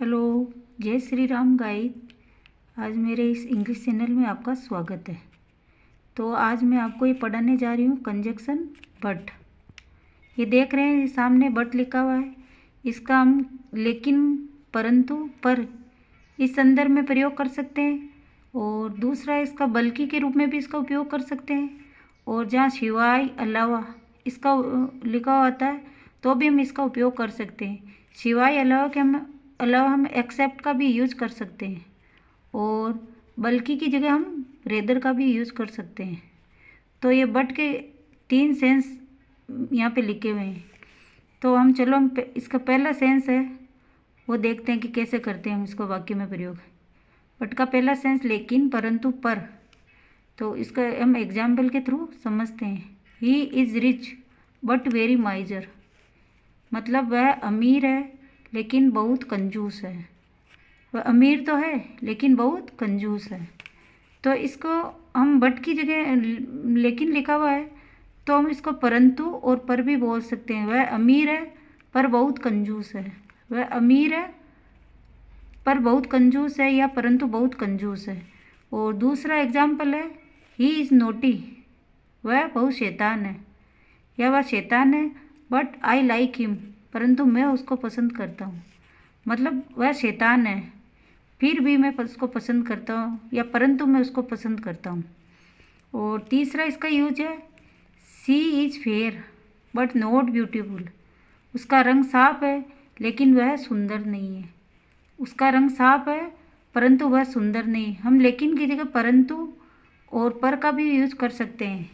Hello, जय Shri Ram guys. आज मेरे इस इंग्लिश चैनल में आपका स्वागत है। तो आज मैं आपको ये पढ़ाने जा रही हूँ कंजक्शन बट। ये देख रहे हैं सामने बट लिखा हुआ है। इसका हम लेकिन, परंतु, पर इस संदर्भ में प्रयोग कर सकते हैं। और दूसरा, इसका बल्कि के रूप में भी इसका उपयोग कर सकते हैं। और जहाँ सिवाय, अलावा इसका लिखा हुआ आता है तो भी हम इसका उपयोग कर सकते हैं। सिवाय, अलावा हम एक्सेप्ट का भी यूज कर सकते हैं। और बल्कि की जगह हम रेदर का भी यूज कर सकते हैं। तो ये बट के 3 सेंस यहाँ पे लिखे हुए हैं। तो हम इसका पहला सेंस है वो देखते हैं कि कैसे करते हैं हम इसको वाक्य में प्रयोग। बट का पहला सेंस लेकिन, परंतु, पर। तो इसका हम एग्जाम्पल के थ्रू समझते हैं। He is rich but very माइजर। मतलब वह अमीर है लेकिन बहुत कंजूस है। वह अमीर तो है लेकिन बहुत कंजूस है। तो इसको हम बट की जगह लेकिन लिखा हुआ है तो हम इसको परंतु और पर भी बोल सकते हैं। वह अमीर है पर बहुत कंजूस है। वह अमीर है पर बहुत कंजूस है, या परंतु बहुत कंजूस है। और दूसरा एग्जाम्पल है ही इज़ नोटी। वह बहुत शैतान है, या वह शैतान है बट आई लाइक हिम। परंतु मैं उसको पसंद करता हूँ। मतलब वह शैतान है फिर भी मैं उसको पसंद करता हूँ, या परंतु मैं उसको पसंद करता हूँ। और तीसरा इसका यूज है she is fair but not beautiful. उसका रंग साफ है लेकिन वह सुंदर नहीं है। उसका रंग साफ है परंतु वह सुंदर नहीं। हम लेकिन की जगह परंतु और पर का भी यूज कर सकते हैं।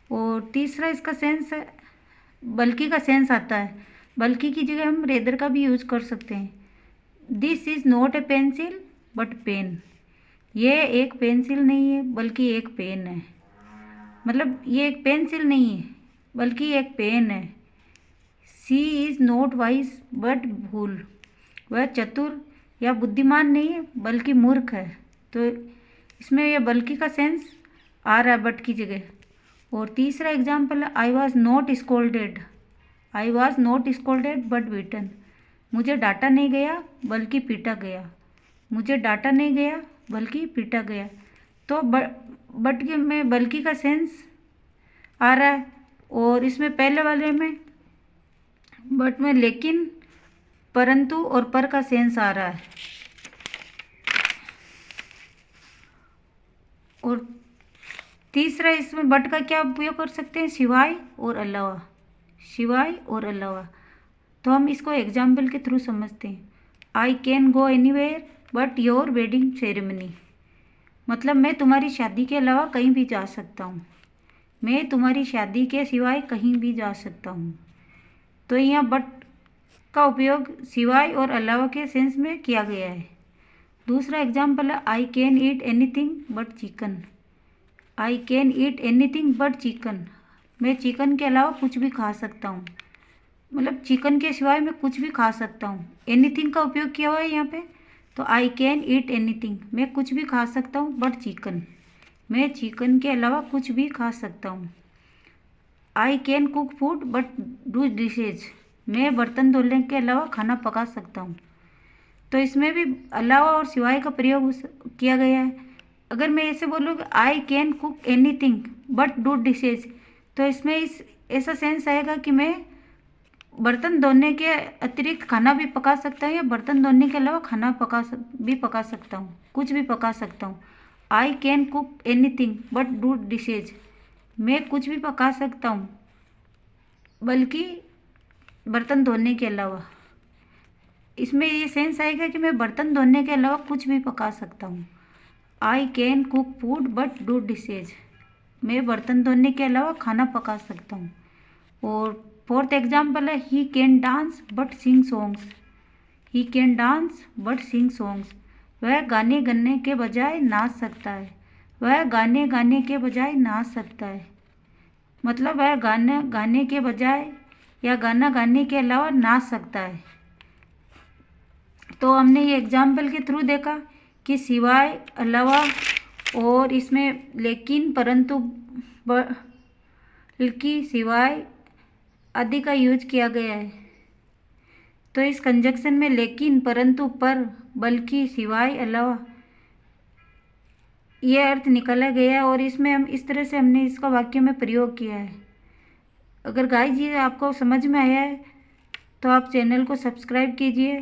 और तीसरा इसका सेंस है बल्कि का सेंस आता है। बल्कि की जगह हम रेदर का भी यूज कर सकते हैं। This is not a pencil but pen. ये एक पेंसिल नहीं है बल्कि एक पेन है। मतलब ये एक पेंसिल नहीं है बल्कि एक पेन है। She is not wise but भूल। वह चतुर या बुद्धिमान नहीं है बल्कि मूर्ख है। तो इसमें यह बल्कि का सेंस आ रहा है बट की जगह। और तीसरा एग्जाम्पल है I was not scolded. I was not scolded but beaten. मुझे डांटा नहीं गया बल्कि पीटा गया। मुझे डांटा नहीं गया बल्कि पीटा गया। तो बट के में बल्कि का सेंस आ रहा है। और इसमें पहले वाले में बट में लेकिन, परंतु और पर का सेंस आ रहा है। और तीसरा इसमें बट का क्या उपयोग कर सकते हैं, सिवाय और अलावा। सिवाय और अलावा। तो हम इसको एग्जाम्पल के थ्रू समझते हैं। I can go anywhere but your wedding ceremony. मतलब मैं तुम्हारी शादी के अलावा कहीं भी जा सकता हूँ। मैं तुम्हारी शादी के सिवाय कहीं भी जा सकता हूँ। तो यहाँ बट का उपयोग सिवाय और अलावा के सेंस में किया गया है। दूसरा एग्जाम्पल है I can eat anything but chicken. I can eat anything but chicken. मैं चिकन के अलावा कुछ भी खा सकता हूँ। मतलब चिकन के सिवाय मैं कुछ भी खा सकता हूँ। एनीथिंग का उपयोग किया हुआ है यहाँ पे। तो आई कैन ईट एनीथिंग, मैं कुछ भी खा सकता हूँ बट चिकन। मैं चिकन के अलावा कुछ भी खा सकता हूँ। I can cook food but do dishes. मैं बर्तन धोने के अलावा खाना पका सकता हूँ। तो इसमें भी अलावा और सिवाय का प्रयोग किया गया है। अगर मैं ऐसे बोलूँ कि I can cook anything but do dishes, तो इसमें ऐसा सेंस आएगा कि मैं बर्तन धोने के अतिरिक्त खाना भी पका सकता हूँ, या बर्तन धोने के अलावा खाना भी पका सकता हूँ, कुछ भी पका सकता हूँ। I can cook anything but do dishes. मैं कुछ भी पका सकता हूँ बल्कि बर्तन धोने के अलावा। इसमें ये सेंस आएगा कि मैं बर्तन धोने के अलावा कुछ भी पका सकता हूँ। I can cook food but do dishes. मैं बर्तन धोने के अलावा खाना पका सकता हूँ। और फोर्थ एग्जाम्पल है he can dance but sing songs. He can dance but sing songs. वह गाने गाने के बजाय नाच सकता है। वह गाने गाने के बजाय नाच सकता है। मतलब वह गाना गाने के बजाय या गाना गाने के अलावा नाच सकता है। तो हमने ये एग्जाम्पल के थ्रू देखा कि सिवाय, अलावा और इसमें लेकिन, परंतु, बल्कि, सिवाय आदि का यूज किया गया है। तो इस कंजक्शन में लेकिन, परंतु, पर, बल्कि, सिवाय, अलावा ये अर्थ निकाला गया और इसमें हम इस तरह से हमने इसका वाक्य में प्रयोग किया है। अगर गाइस ये आपको समझ में आया है तो आप चैनल को सब्सक्राइब कीजिए।